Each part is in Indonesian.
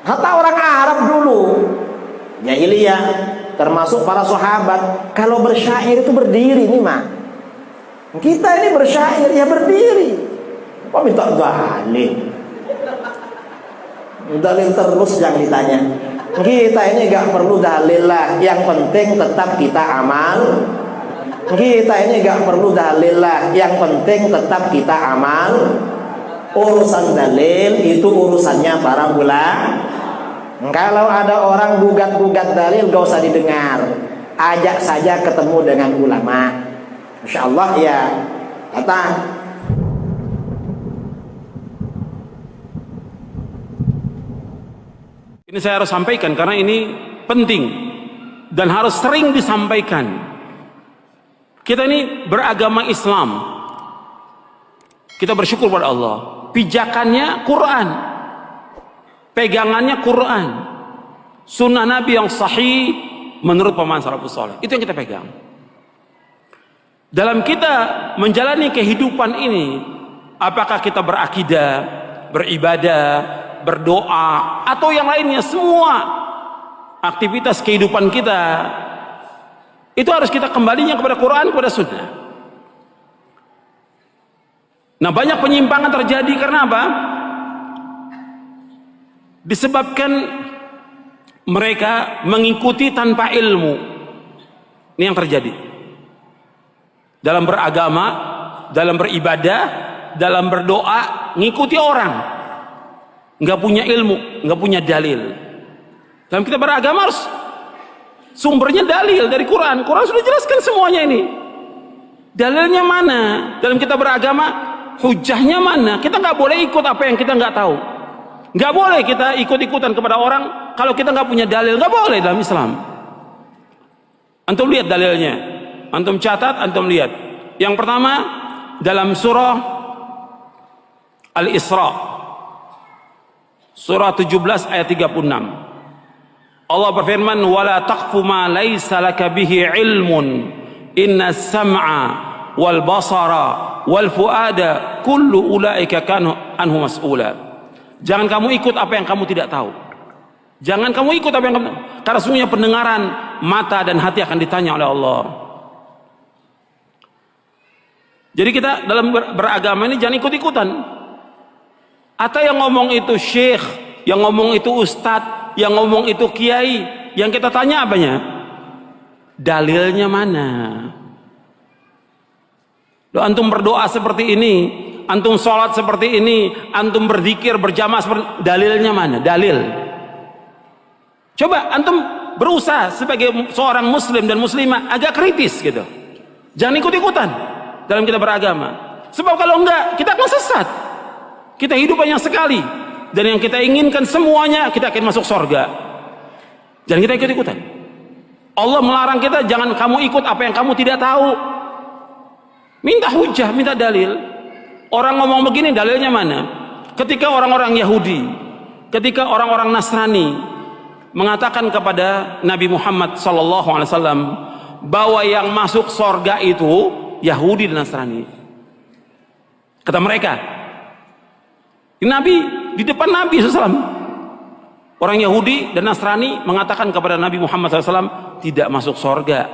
Hatta orang Arab dulu jahiliyah, termasuk para sahabat, kalau bersyair itu berdiri nih mah. Kita ini bersyair ya berdiri. Kok minta dalil? Dalil terus yang ditanya. Kita ini gak perlu dalil lah, yang penting tetap kita amal. Kita ini gak perlu dalil lah, yang penting tetap kita amal. Urusan dalil itu urusannya para ulama. Kalau ada orang gugat-gugat dalil gak usah didengar, ajak saja ketemu dengan ulama. Masya Allah ya, datang. Ini saya harus sampaikan karena ini penting dan harus sering disampaikan. Kita ini beragama Islam, kita bersyukur pada Allah. Pijakannya Quran, pegangannya Quran, sunnah Nabi yang sahih menurut pemahaman salafus saleh. Itu yang kita pegang. Dalam kita menjalani kehidupan ini, apakah kita berakidah, beribadah, berdoa, atau yang lainnya, semua aktivitas kehidupan kita itu harus kita kembalinya kepada Quran, kepada sunnah. Nah, banyak penyimpangan terjadi karena apa? Disebabkan mereka mengikuti tanpa ilmu. Ini yang terjadi dalam beragama, dalam beribadah, dalam berdoa, ngikuti orang, nggak punya ilmu, nggak punya dalil. Dalam kita beragama harus sumbernya dalil dari Quran. Quran sudah jelaskan semuanya ini. Dalilnya mana? Dalam kita beragama, hujahnya mana? Kita nggak boleh ikut apa yang kita nggak tahu. Nggak boleh kita ikut-ikutan kepada orang kalau kita nggak punya dalil. Nggak boleh dalam Islam. Antum lihat dalilnya, antum catat, antum lihat. Yang pertama dalam surah Al-Isra, surah 17 ayat 36. Allah berfirman, "Wala taqfu ma laisa laka bihi ilmun, inna sam'a wal basara wal fuada kullu ulaika kanu anhu mas'ula." Jangan kamu ikut apa yang kamu tidak tahu. Jangan kamu ikut apa yang kamu, karena sesungguhnya pendengaran, mata dan hati akan ditanya oleh Allah. Jadi kita dalam beragama ini jangan ikut-ikutan. Atau yang ngomong itu syekh, yang ngomong itu ustadz, yang ngomong itu kiai, yang kita tanya apanya? Dalilnya mana? Loh, antum berdoa seperti ini, antum sholat seperti ini, antum berzikir berjamaah seperti, dalilnya mana? Dalil. Coba antum berusaha sebagai seorang muslim dan muslimah agak kritis gitu. Jangan ikut-ikutan dalam kita beragama. Sebab kalau enggak, kita akan sesat. Kita hidup hanya sekali, dan yang kita inginkan semuanya kita akan masuk surga. Jangan kita ikut-ikutan. Allah melarang kita, jangan kamu ikut apa yang kamu tidak tahu. Minta hujah, minta dalil. Orang ngomong begini, dalilnya mana? Ketika orang-orang Yahudi, ketika orang-orang Nasrani mengatakan kepada Nabi Muhammad SAW bahwa yang masuk surga itu Yahudi dan Nasrani. Kata mereka, Nabi, di depan Nabi SAW, orang Yahudi dan Nasrani mengatakan kepada Nabi Muhammad SAW tidak masuk surga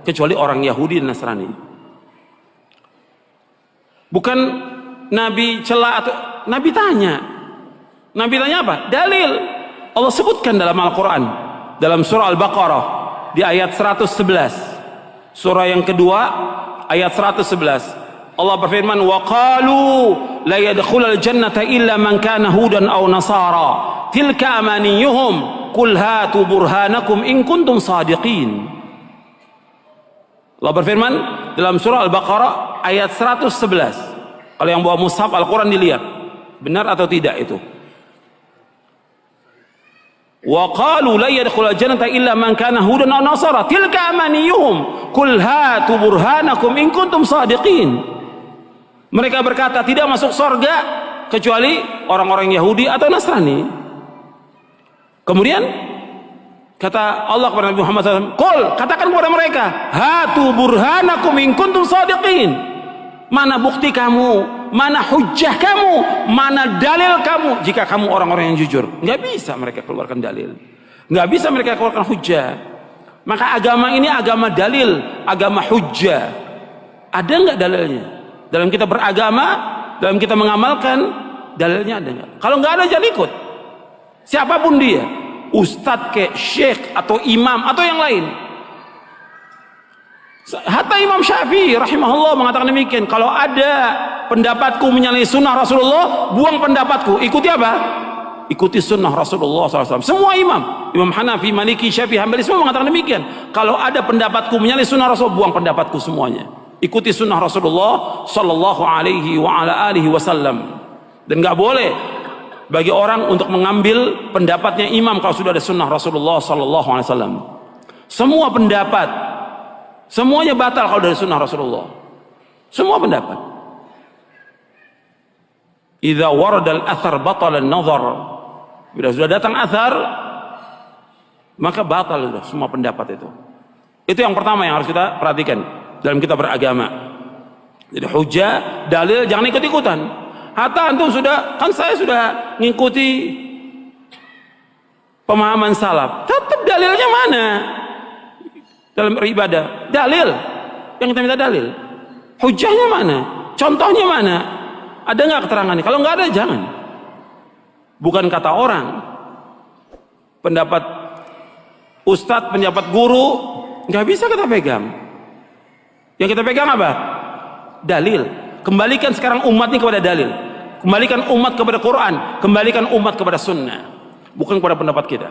kecuali orang Yahudi dan Nasrani. Bukan Nabi celah atau Nabi tanya. Nabi tanya apa? Dalil. Allah sebutkan dalam Al-Quran, dalam surah Al-Baqarah di ayat 111, surah yang kedua ayat 111. Allah berfirman, wa qalu la yadkhulul jannata illa man kana hudan aw nasara tilka amaniyuhum qul hatu burhanakum in kuntum shadiqin. Allah berfirman dalam surah Al-Baqarah ayat 111. Kalau yang bawa mushaf Al-Quran dilihat benar atau tidak itu. Wa qalu la yadkhulul jannata illa man kana hudan aw nasara tilka amaniyuhum qul hatu burhanakum in kuntum shadiqin. Mereka berkata tidak masuk surga kecuali orang-orang Yahudi atau Nasrani. Kemudian kata Allah kepada Nabi Muhammad SAW, "Qul," katakan kepada mereka, "Hatu burhanakum in kuntum shadiqin." Mana bukti kamu? Mana hujjah kamu? Mana dalil kamu? Jika kamu orang-orang yang jujur, nggak bisa mereka keluarkan dalil, nggak bisa mereka keluarkan hujjah. Maka agama ini agama dalil, agama hujjah. Ada nggak dalilnya? Dalam kita beragama, dalam kita mengamalkan, dalilnya ada nggak? Kalau nggak ada, jangan ikut. Siapapun dia, ustadz kayak syekh atau imam atau yang lain. Hatta Imam Syafi'i rahimahullah mengatakan demikian. Kalau ada pendapatku menyalahi sunnah Rasulullah, buang pendapatku. Ikuti apa? Ikuti sunnah Rasulullah SAW. Semua imam, Imam Hanafi, Maliki, Syafi'i, Hambali, semua mengatakan demikian. Kalau ada pendapatku menyalahi sunnah Rasul, buang pendapatku semuanya. Ikuti sunnah Rasulullah Sallallahu Alaihi Wasallam. Dan nggak boleh bagi orang untuk mengambil pendapatnya imam kalau sudah ada sunnah Rasulullah Sallallahu Alaihi Wasallam. Semua pendapat, semuanya batal kalau dari sunnah Rasulullah. Semua pendapat. Idza warada al-athar batala an-nazar. Bila sudah datang athar, maka batal sudah semua pendapat itu. Itu yang pertama yang harus kita perhatikan dalam kita beragama. Jadi hujjah, dalil, jangan ikut-ikutan. Hatta antum sudah, kan saya sudah ngikuti pemahaman salaf. Tetap dalilnya mana? Dalam beribadah, dalil yang kita minta dalil, hujahnya mana, contohnya mana, ada nggak keterangannya? Kalau nggak ada, jangan. Bukan kata orang, pendapat ustadz, pendapat guru, nggak bisa kita pegang. Yang kita pegang apa? Dalil. Kembalikan sekarang umat ini kepada dalil, kembalikan umat kepada Quran, kembalikan umat kepada sunnah, bukan kepada pendapat kita.